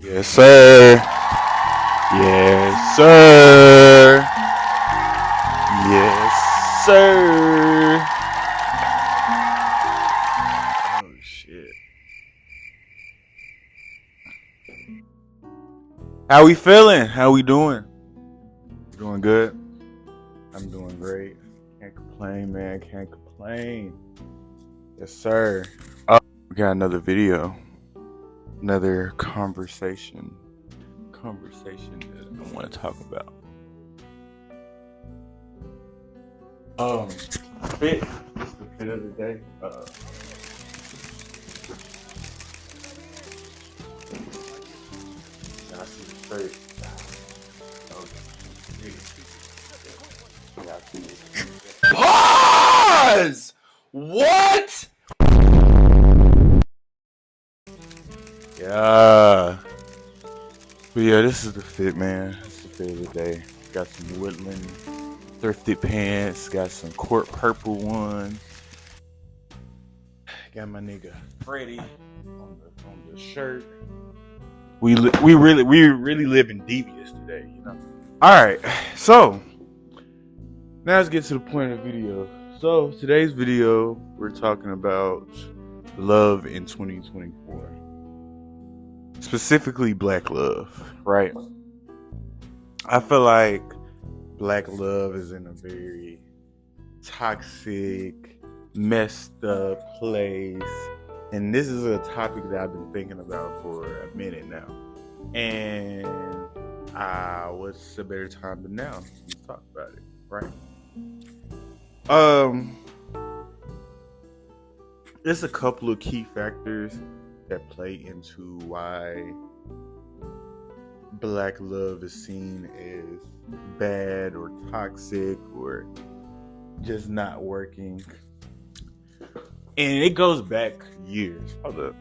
Yes, sir. Yes, sir. Yes, sir. Oh shit. How we feeling? How we doing? Doing good. I'm doing great. Can't complain, man. Can't complain. Yes, sir. We got another video. Another conversation. Conversation that I want to talk about. Fit. It's the fit of the day. I see the shirt. Pause! What? Yeah. But yeah, this is the fit, man. This is the fit of the day. Got some Woodland thrifted pants. Got some court purple ones. Got my nigga Freddie on the shirt. We really living devious today, you know. All right, so now let's get to the point of the video. So today's video, we're talking about love in 2024, specifically black love, right? I feel like black love is in a very toxic, messed up place. And this is a topic that I've been thinking about for a minute now. And what's a better time than now to talk about it, right? There's a couple of key factors that play into why black love is seen as bad or toxic or just not working. And it goes back years. Hold up.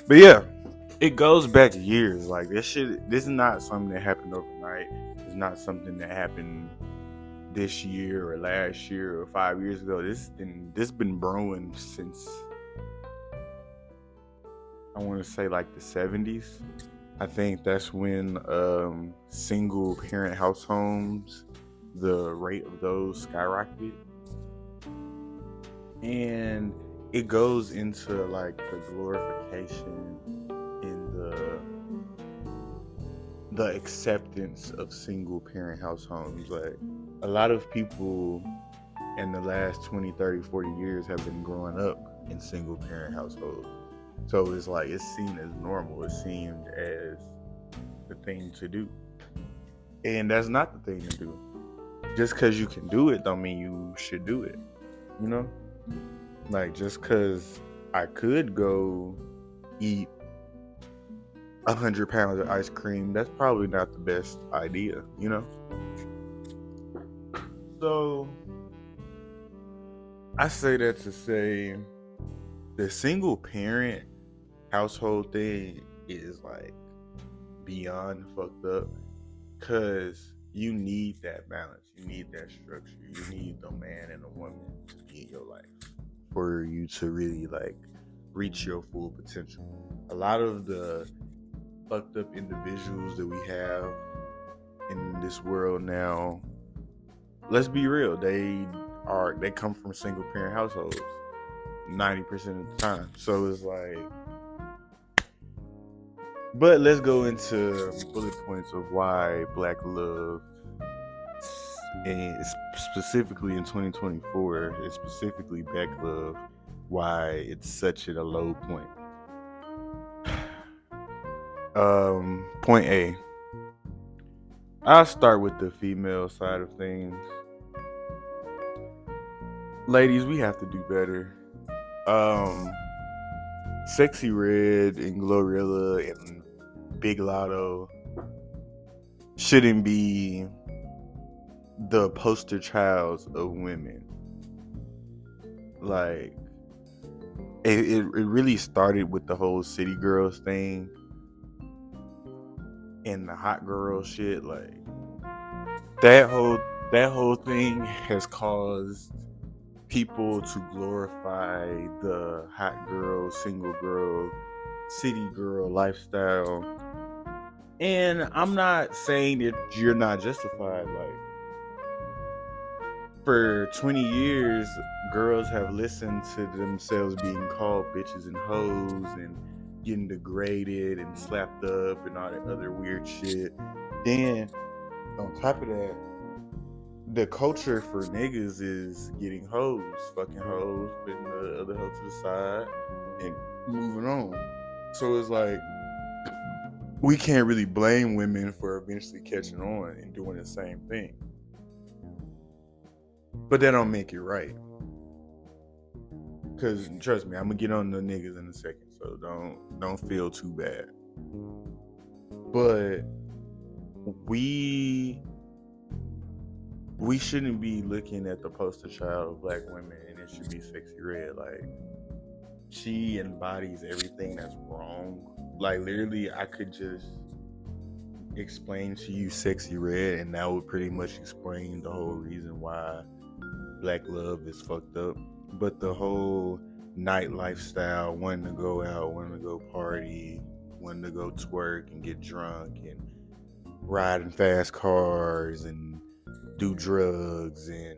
But yeah, it goes back years. Like this is not something that happened overnight. It's not something that happened this year or last year or 5 years ago. This been brewing since I want to say like the 70s. I think that's when single parent house homes, the rate of those skyrocketed. And it goes into like the glorification and the acceptance of single parent house homes. Like a lot of people in the last 20, 30, 40 years have been growing up in single parent households. So it's like it's seen as normal. It's seen as the thing to do. And that's not the thing to do. Just because you can do it don't mean you should do it. You know? Like just because I could go eat 100 pounds of ice cream, that's probably not the best idea, you know? So I say that to say the single parent household thing is like beyond fucked up because you need that balance, you need that structure, you need the man and the woman to be in your life for you to really like reach your full potential. A lot of the fucked up individuals that we have in this world now, let's be real, they come from single parent households 90% of the time. So it's like, but let's go into bullet points of why black love, and specifically in 2024, and specifically black love, why it's such at a low point. Point A. I'll start with the female side of things. Ladies, we have to do better. Sexy Red and Glorilla and Big Lotto shouldn't be the poster childs of women. Like it really started with the whole City Girls thing and the hot girl shit. Like that whole thing has caused people to glorify the hot girl, single girl, city girl lifestyle. And I'm not saying that you're not justified. Like, for 20 years, girls have listened to themselves being called bitches and hoes and getting degraded and slapped up and all that other weird shit. Then, on top of that, the culture for niggas is getting hoes, fucking hoes, putting the other hoe to the side, and moving on. So it's like, we can't really blame women for eventually catching on and doing the same thing. But that don't make it right. Cause trust me, I'm gonna get on the niggas in a second, so don't feel too bad. But we shouldn't be looking at the poster child of black women and it should be Sexy Red. Like, she embodies everything that's wrong. Like, literally, I could just explain to you Sexy Red and that would pretty much explain the whole reason why black love is fucked up. But the whole night lifestyle, wanting to go out, wanting to go party, wanting to go twerk and get drunk and ride in fast cars and do drugs and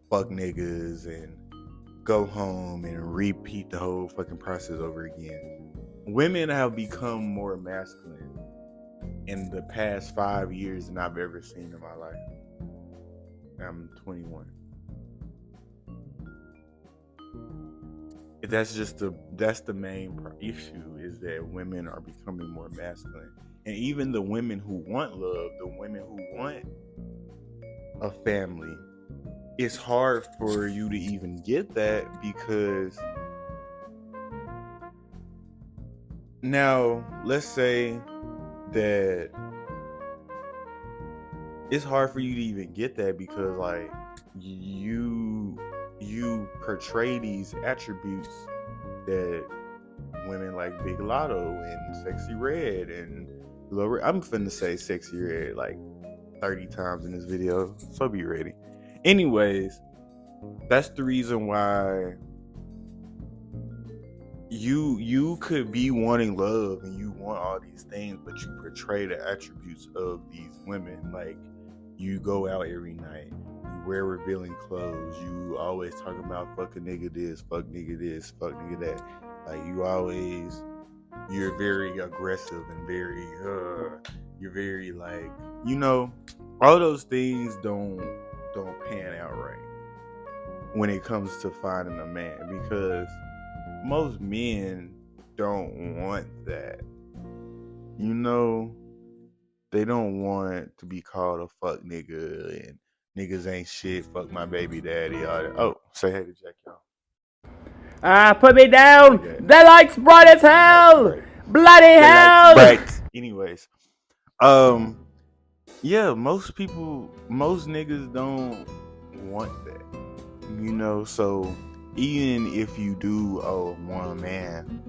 fuck niggas and go home and repeat the whole fucking process over again. Women have become more masculine in the past 5 years than I've ever seen in my life. I'm 21. That's the main issue, is that women are becoming more masculine. And even the women who want love, the women who want a family, it's hard for you to even get that, because now let's say that it's hard for you to even get that because, like, you portray these attributes that women like Big Lotto and Sexy Red and Lower. I'm finna say Sexy Red like 30 times in this video, so be ready. Anyways, that's the reason why you could be wanting love and you want all these things, but you portray the attributes of these women. Like, you go out every night, you wear revealing clothes, you always talking about fuck a nigga this, fuck nigga this, fuck nigga that. Like, you're very aggressive and you're very, like, all those things don't pan out right when it comes to finding a man, because most men don't want that. They don't want to be called a fuck nigga and niggas ain't shit, fuck my baby daddy, all that. Oh, say hey to Jack, y'all. Put me down. Like, The light's bright as hell. Bloody hell. Right. Anyways, yeah, most niggas don't want that. So even if you do want a man,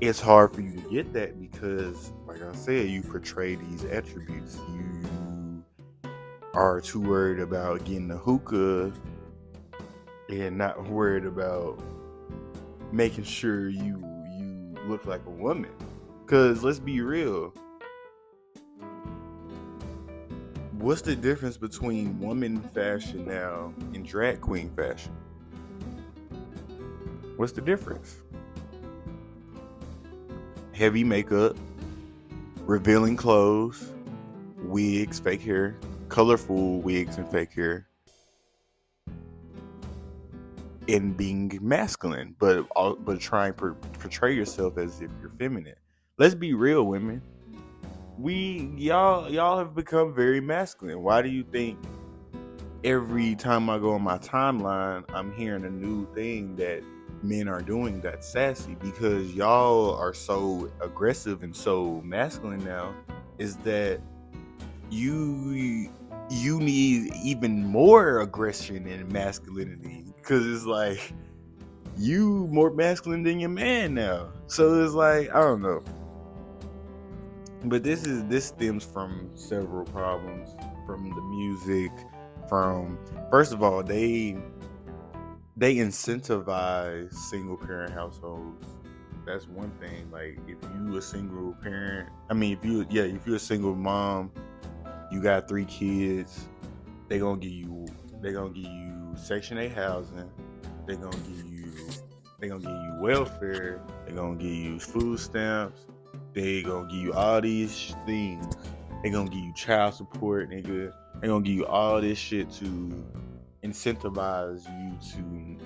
it's hard for you to get that because, like I said, you portray these attributes. You are too worried about getting the hookah and not worried about making sure you look like a woman. Because let's be real, what's the difference between woman fashion now and drag queen fashion? What's the difference? Heavy makeup, revealing clothes, wigs, fake hair, colorful wigs and fake hair, and being masculine, but trying to portray yourself as if you're feminine. Let's be real, women. Y'all have become very masculine. Why do you think every time I go on my timeline, I'm hearing a new thing that men are doing that's sassy? Because y'all are so aggressive and so masculine now, is that you need even more aggression and masculinity, because it's like you more masculine than your man now. So it's like, I don't know. But this stems from several problems, from the music, from, first of all, they they incentivize single parent households. That's one thing. Like if you a single parent, I mean if you're a single mom, you got 3 kids, they gonna give you Section 8 housing, they gonna give you welfare, they gonna give you food stamps, they gonna give you all these things. They gonna give you child support, nigga. They gonna give you all this shit to incentivize you to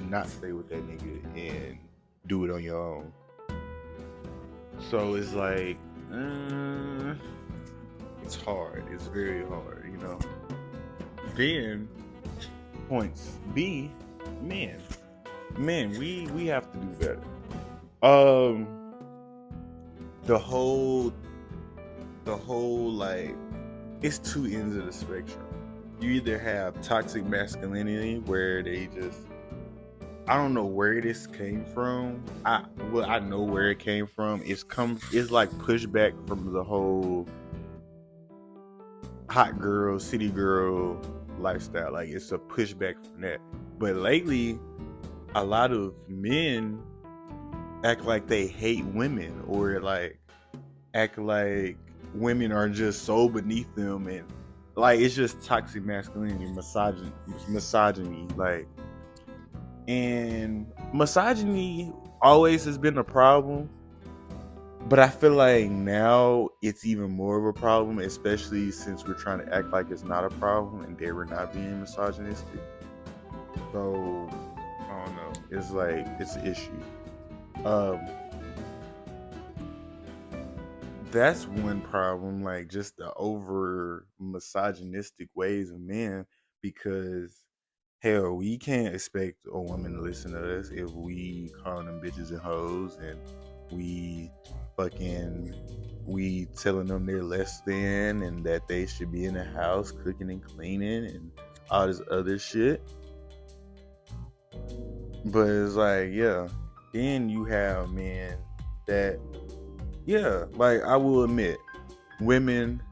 not stay with that nigga and do it on your own. So it's like, it's hard. It's very hard, you know. Then points B, men, we have to do better. The whole like, it's two ends of the spectrum. You either have toxic masculinity where they just, I don't know where this came from. I know where it came from. It's like pushback from the whole hot girl, city girl lifestyle. Like it's a pushback from that. But lately, a lot of men act like they hate women, or like act like women are just so beneath them, and like it's just toxic masculinity, misogyny, like, and misogyny always has been a problem, but I feel like now it's even more of a problem, especially since we're trying to act like it's not a problem and they were not being misogynistic. So I don't know, it's like it's an issue. That's one problem, like just the over misogynistic ways of men, because hell, we can't expect a woman to listen to us if we call them bitches and hoes, and we telling them they're less than and that they should be in the house cooking and cleaning and all this other shit. But it's like, yeah, then you have men that, yeah, like I will admit, women,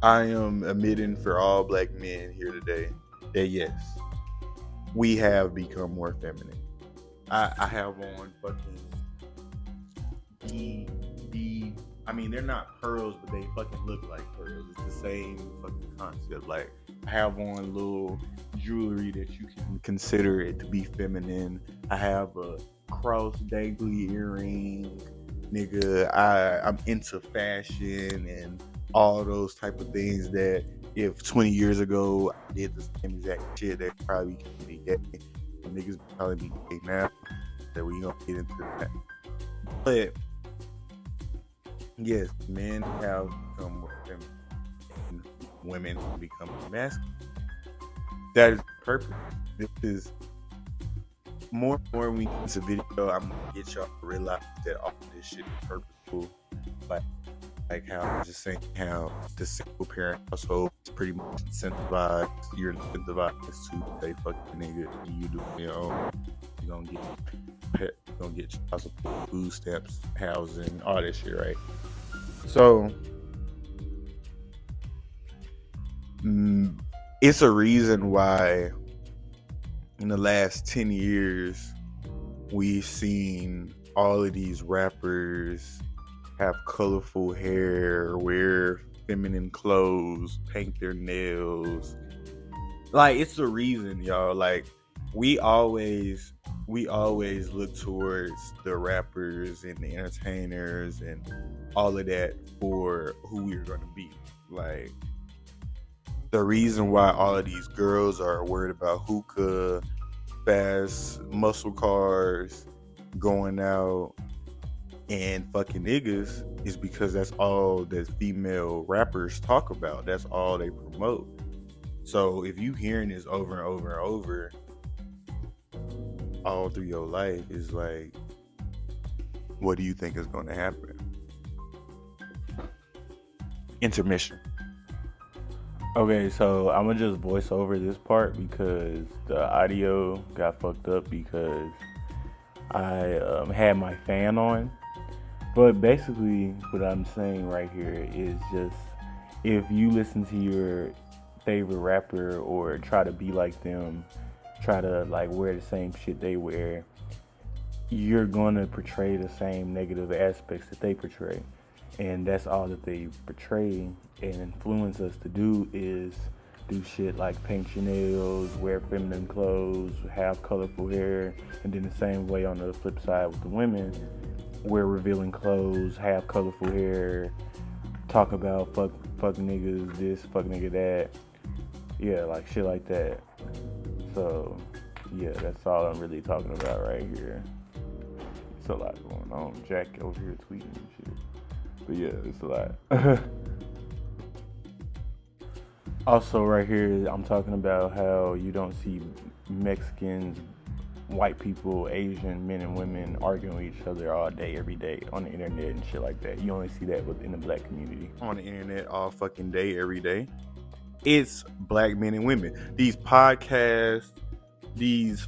I am admitting for all black men here today that yes, we have become more feminine. I have on fucking I mean, they're not pearls, but they fucking look like pearls. It's the same fucking concept. Like, I have on little jewelry that you can consider it to be feminine. I have a cross dangly earring. Nigga, I'm into fashion and all those type of things that if 20 years ago I did the same exact shit, they probably could be gay. Niggas probably be gay now. That we gonna get into that. But yes, men have become more feminine, women have become masculine. That is the purpose. This is more and more we get this video, I'm gonna get y'all to realize that all this shit is purposeful. Like how I was just saying, how the single parent household is pretty much incentivized. You're incentivized to say fucking nigga, you do your own. You're gonna get child support, food stamps, housing, all that shit, right? So it's a reason why in the last 10 years we've seen all of these rappers have colorful hair, wear feminine clothes, paint their nails. Like, it's the reason, y'all. Like, we always look towards the rappers and the entertainers and all of that for who we're gonna be. Like, the reason why all of these girls are worried about hookah, fast muscle cars, going out and fucking niggas is because that's all that female rappers talk about. That's all they promote. So if you hearing this over and over and over all through your life, is like, what do you think is going to happen? Intermission. Okay, so I'm gonna just voice over this part because the audio got fucked up because I had my fan on. But basically, what I'm saying right here is just, if you listen to your favorite rapper or try to be like them, try to like wear the same shit they wear, you're gonna portray the same negative aspects that they portray. And that's all that they portray and influence us to do is do shit like paint your nails, wear feminine clothes, have colorful hair, and then the same way on the flip side with the women, wear revealing clothes, have colorful hair, talk about fuck niggas this, fuck nigga that. Yeah, like shit like that. So yeah, that's all I'm really talking about right here. It's a lot going on. Jack over here tweeting and shit. But yeah, it's a lot. Also, right here, I'm talking about how you don't see Mexicans, white people, Asian men and women arguing with each other all day, every day on the internet and shit like that. You only see that within the black community. On the internet all fucking day, every day. It's black men and women. These podcasts, these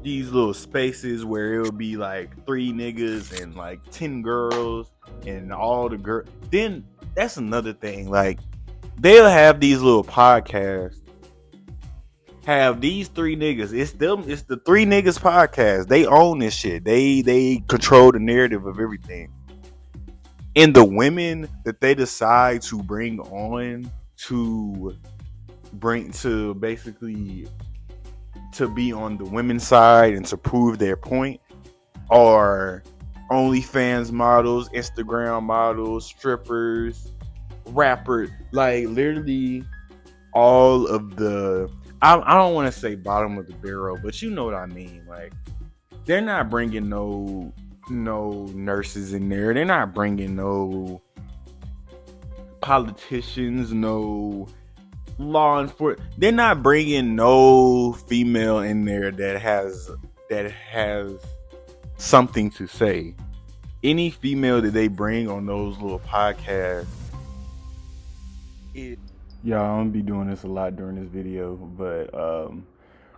little spaces where it'll be like 3 niggas and like 10 girls and all the girls. Then that's another thing. Like, they'll have these little podcasts, have these 3 niggas. It's the 3 niggas podcast. They own this shit. They control the narrative of everything. And the women that they decide to bring on to basically to be on the women's side and to prove their point are OnlyFans models, Instagram models, strippers, rappers, like literally all of the I don't want to say bottom of the barrel, but you know what I mean. Like, they're not bringing no nurses in there. They're not bringing no politicians, no law enforcement. They're not bringing no female in there that has something to say. Any female that they bring on those little podcasts, Yeah, I'm gonna be doing this a lot during this video, but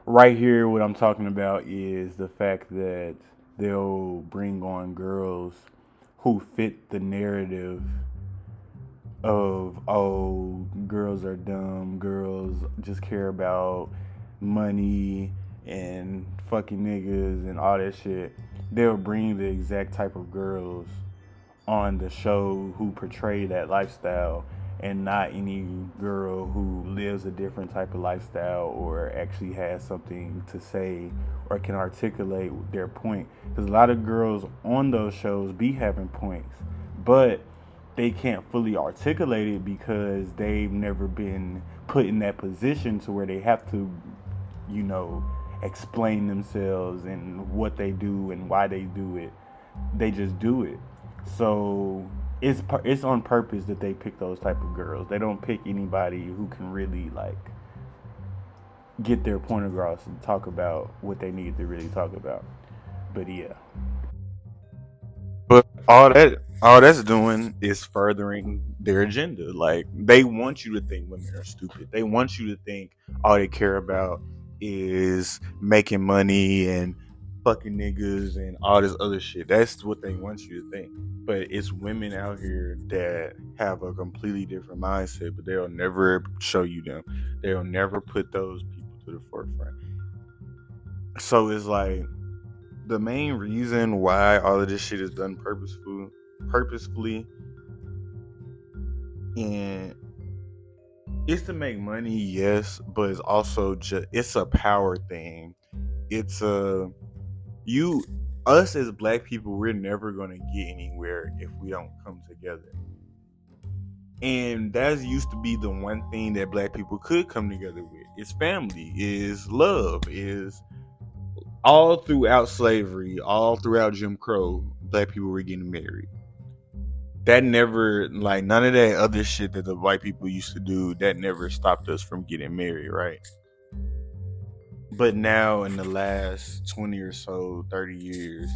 right here, what I'm talking about is the fact that they'll bring on girls who fit the narrative of, oh, girls are dumb, girls just care about money and fucking niggas and all that shit. They'll bring the exact type of girls on the show who portray that lifestyle, and not any girl who lives a different type of lifestyle or actually has something to say or can articulate their point. Because a lot of girls on those shows be having points, but they can't fully articulate it because they've never been put in that position to where they have to, explain themselves and what they do and why they do it. They just do it. So it's on purpose that they pick those type of girls. They don't pick anybody who can really get their point across and talk about what they need to really talk about. But yeah. but all that's doing is furthering their agenda. Like, they want you to think women are stupid. They want you to think all they care about is making money and fucking niggas and all this other shit. That's what they want you to think. But it's women out here that have a completely different mindset, but they'll never show you them. They'll never put those people to the forefront. So it's like, the main reason why all of this shit is done purposefully, and it's to make money, yes, but it's also it's a power thing. It's us as black people, we're never gonna get anywhere if we don't come together. And that used to be the one thing that black people could come together with. It's family, is love, is all throughout slavery, all throughout Jim Crow, black people were getting married. That never, like, none of that other shit that the white people used to do, that never stopped us from getting married, right? But now, in the last 20 or so, 30 years,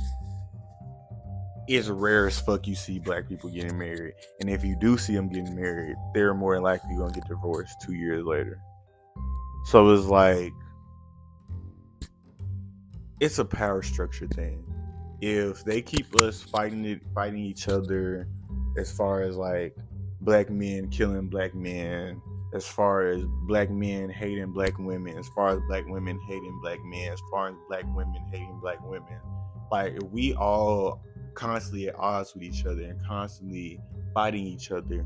it's rare as fuck you see black people getting married. And if you do see them getting married, they're more likely going to get divorced 2 years later. So it's like, it's a power structure thing. If they keep us fighting each other, as far as like black men killing black men, as far as black men hating black women, as far as black women hating black men, as far as black women hating black women. Like if we all constantly at odds with each other and constantly fighting each other,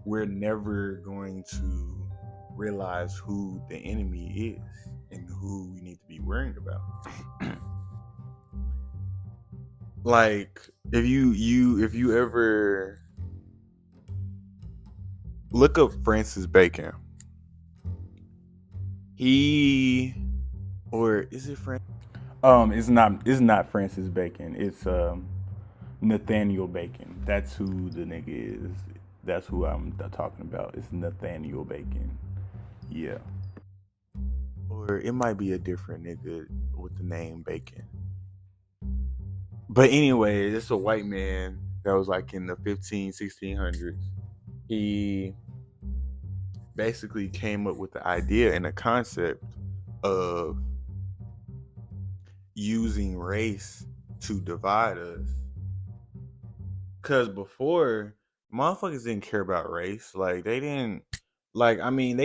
we're never going to realize who the enemy is and who we need to be worrying about. Like if you ever look up Francis Bacon, he or is it Francis? It's not Francis Bacon. It's Nathaniel Bacon. That's who the nigga is. That's who I'm talking about. It's Nathaniel Bacon. Yeah. Or it might be a different nigga with the name Bacon. But anyway, it's a white man that was like in the 1600s. He basically came up with the idea and the concept of using race to divide us. Cause before, motherfuckers didn't care about race. Like they didn't. Like I mean,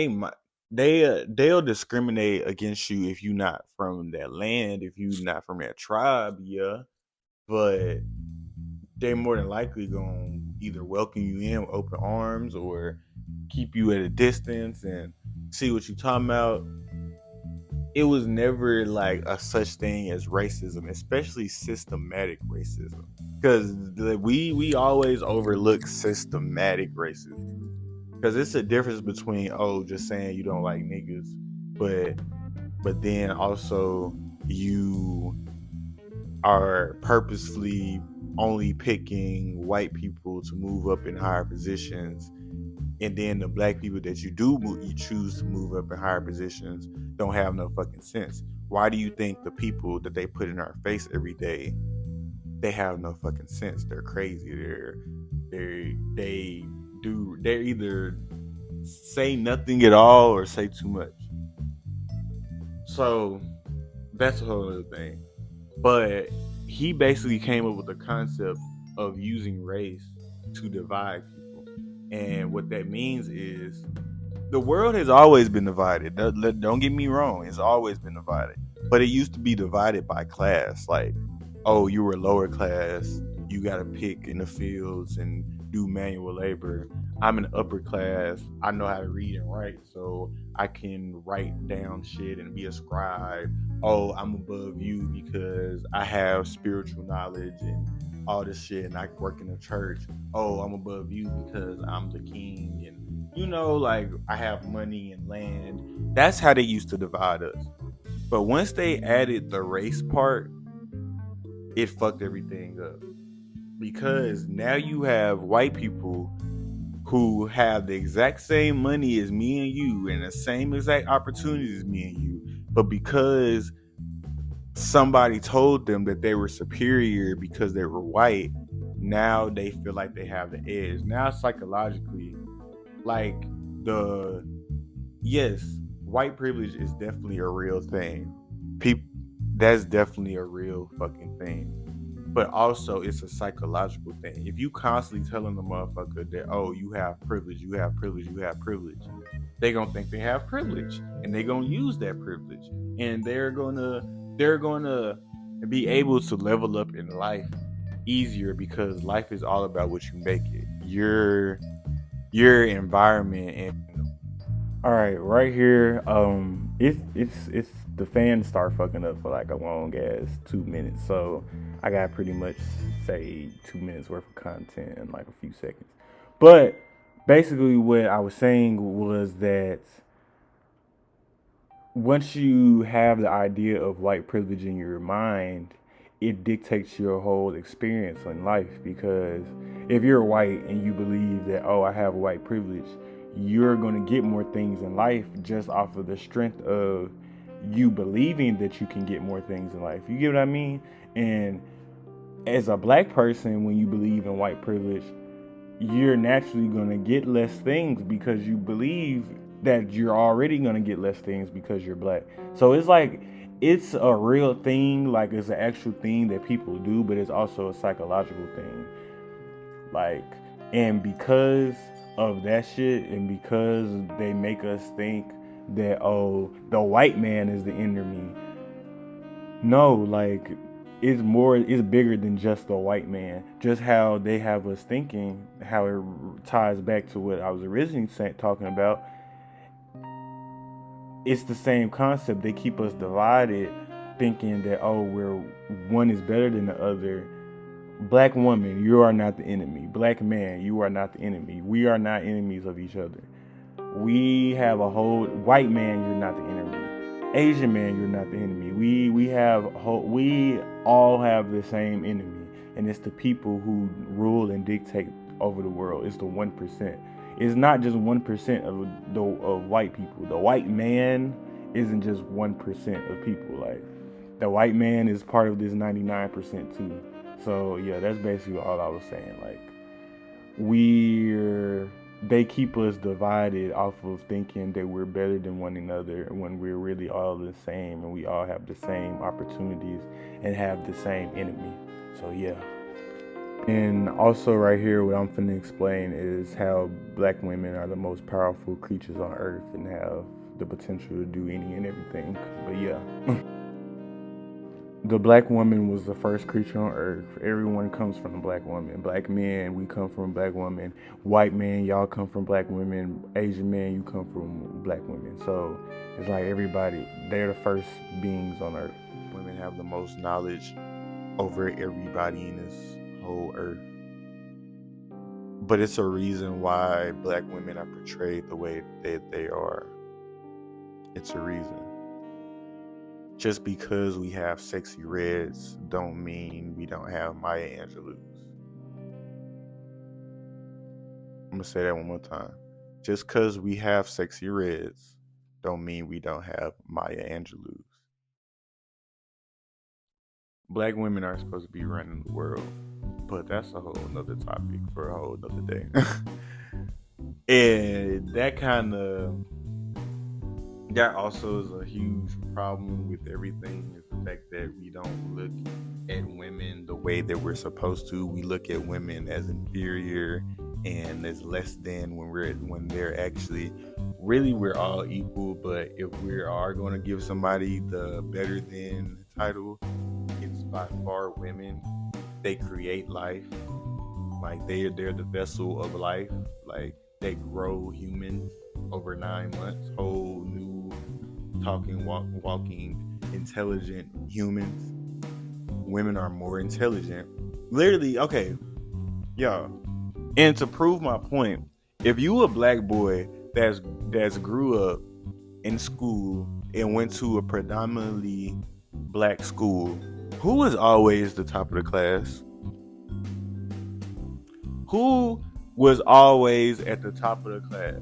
they'll discriminate against you if you're not from that land, if you're not from that tribe, yeah. But they more than likely gonna either welcome you in with open arms or keep you at a distance and see what you talking about. It was never like a such thing as racism, especially systematic racism, because we always overlook systematic racism because it's a difference between just saying you don't like niggas, but then also you are purposefully only picking white people to move up in higher positions, and then the black people that you choose to move up in higher positions don't have no fucking sense. Why do you think the people that they put in our face every day, they have no fucking sense? They're crazy. They're either say nothing at all or say too much. So that's a whole other thing. But he basically came up with the concept of using race to divide people. And what that means is the world has always been divided. Don't get me wrong, it's always been divided. But it used to be divided by class. Like, oh, you were lower class, you got to pick in the fields and do manual labor. I'm in upper class, I know how to read and write, so I can write down shit and be a scribe. Oh, I'm above you because I have spiritual knowledge and all this shit and I work in a church. Oh, I'm above you because I'm the king and like I have money and land. That's how they used to divide us. But once they added the race part, it fucked everything up. Because now you have white people who have the exact same money as me and you and the same exact opportunities as me and you. But because somebody told them that they were superior because they were white, now they feel like they have the edge. Now psychologically, like the yes, white privilege is definitely a real thing. People, that's definitely a real fucking thing. But also, it's a psychological thing. If you constantly telling the motherfucker that, oh, you have privilege, you have privilege, you have privilege, they gonna think they have privilege, and they gonna use that privilege, and they're gonna be able to level up in life easier because life is all about what you make it. Your environment and All right here. It's the fans start fucking up for like a long ass 2 minutes, so I got pretty much say 2 minutes worth of content in like a few seconds. But basically, what I was saying was that once you have the idea of white privilege in your mind, it dictates your whole experience in life. Because if you're white and you believe that, oh, I have white privilege, you're going to get more things in life just off of the strength of you believing that you can get more things in life. You get what I mean? And as a black person, when you believe in white privilege, you're naturally going to get less things because you believe that you're already going to get less things because you're black. So it's like it's a real thing, like it's an actual thing that people do, but it's also a psychological thing. Like, and because of that shit, and because they make us think that, oh, the white man is the enemy. No, like, it's bigger than just the white man. Just how they have us thinking, how it ties back to what I was originally talking about. It's the same concept. They keep us divided, thinking that, oh, we're one is better than the other. Black woman, you are not the enemy. Black man, you are not the enemy. We are not enemies of each other. We have a whole white man, you're not the enemy. Asian man, you're not the enemy. We all have the same enemy, and it's the people who rule and dictate over the world. It's the 1%. It's not just 1% of white people. The white man isn't just 1% of people. Like, the white man is part of this 99% too. So yeah, that's basically all I was saying. Like, they keep us divided off of thinking that we're better than one another when we're really all the same, and we all have the same opportunities and have the same enemy. So yeah. And also right here, what I'm finna explain is how black women are the most powerful creatures on earth and have the potential to do any and everything. But yeah. The black woman was the first creature on earth. Everyone comes from a black woman. Black men, we come from black women. White men, y'all come from black women. Asian men, you come from black women. So it's like everybody, they're the first beings on earth. Women have the most knowledge over everybody in this whole earth. But it's a reason why black women are portrayed the way that they are. It's a reason. Just because we have sexy reds don't mean we don't have Maya Angelou's. I'm gonna say that one more time. Just because we have sexy reds don't mean we don't have Maya Angelou's. Black women are supposed to be running the world, but that's a whole nother topic for a whole nother day. And that also is a huge problem with everything, is the fact that we don't look at women the way that we're supposed to. We look at women as inferior and as less than when they're actually really, we're all equal. But if we are going to give somebody the better than title, it's by far women. They create life. Like, they're the vessel of life. Like, they grow humans over 9 months, whole new talking, walking, intelligent humans. Women are more intelligent. Literally, okay, y'all. And to prove my point, if you a black boy that's grew up in school and went to a predominantly black school, who was always the top of the class? Who was always at the top of the class?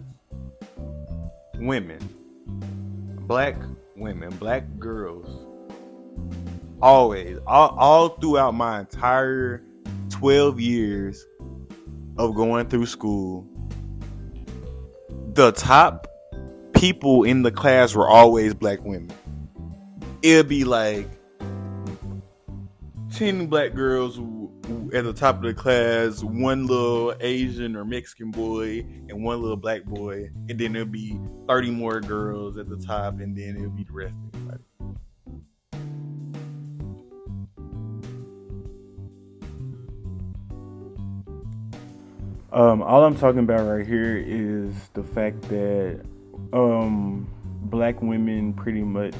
Women. Black women, black girls. Always. All throughout my entire 12 years of going through school, the top people in the class were always black women. It'd be like 10 black girls at the top of the class, one little Asian or Mexican boy, and one little black boy, and then there'll be 30 more girls at the top, and then it'll be the rest of everybody. All I'm talking about right here is the fact that black women pretty much,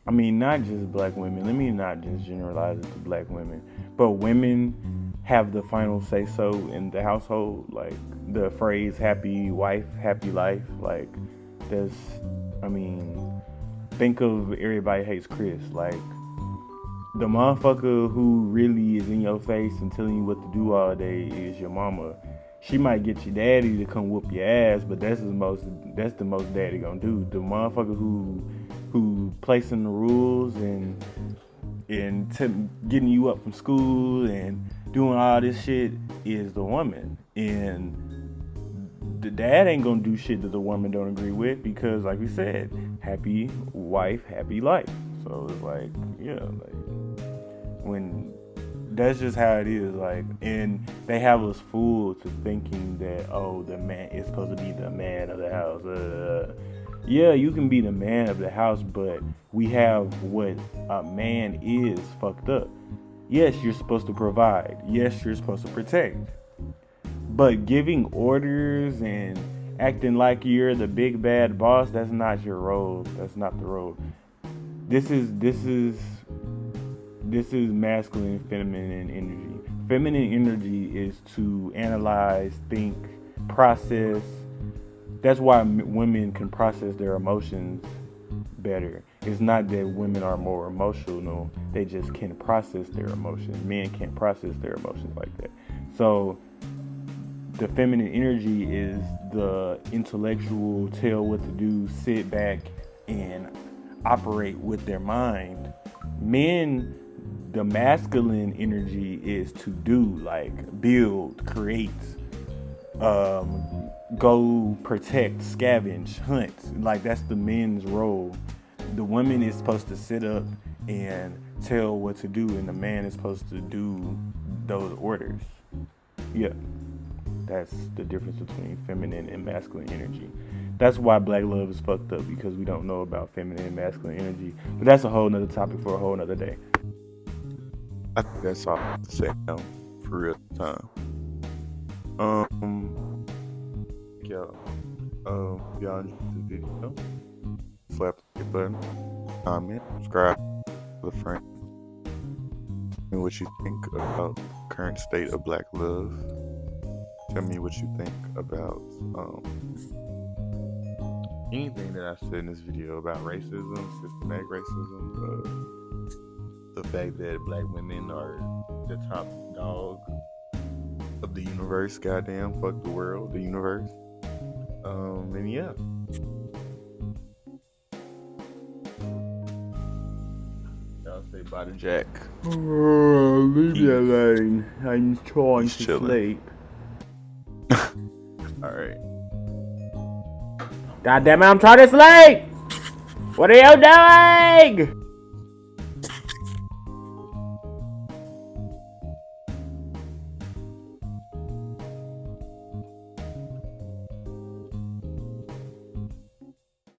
I mean, not just black women, let me not just generalize it to black women, but women have the final say so in the household. Like, the phrase happy wife, happy life, like, that's, I mean, think of Everybody Hates Chris. Like, the motherfucker who really is in your face and telling you what to do all day is your mama. She might get your daddy to come whoop your ass, but that's the most daddy gonna do. The motherfucker who placing the rules and getting you up from school and doing all this shit is the woman. And the dad ain't gonna do shit that the woman don't agree with, because, like we said, happy wife, happy life. So it's like, yeah, like, when That's just how it is. Like, and they have us fooled to thinking that, oh, the man is supposed to be the man of the house. Yeah, you can be the man of the house, but we have what a man is fucked up. Yes, you're supposed to provide. Yes, you're supposed to protect. But giving orders and acting like you're the big bad boss, that's not your role. That's not the role. This is masculine and feminine energy. Feminine energy is to analyze, think, process. That's why women can process their emotions better. It's not that women are more emotional, they just can process their emotions. Men can't process their emotions like that. So the feminine energy is the intellectual, tell what to do, sit back and operate with their mind. Men, the masculine energy is to do, like build, create, go protect, scavenge, hunt. Like, that's the men's role. The woman is supposed to sit up and tell what to do, and the man is supposed to do those orders. Yeah, that's the difference between feminine and masculine energy. That's why black love is fucked up, because we don't know about feminine and masculine energy. But that's a whole nother topic for a whole nother day. I think that's all I have to say now for real time. Y'all, y'all enjoyed the video, slap the like button, comment, subscribe to the friend. Tell me what you think about the current state of black love. Tell me what you think about anything that I said in this video about racism, systematic racism, the fact that black women are the top dog of the universe. Goddamn, fuck the world, the universe. And yeah. Y'all say bye to Jack. Leave me alone. I'm trying He's to chilling. sleep. Alright. God damn it, I'm trying to sleep! What are you doing?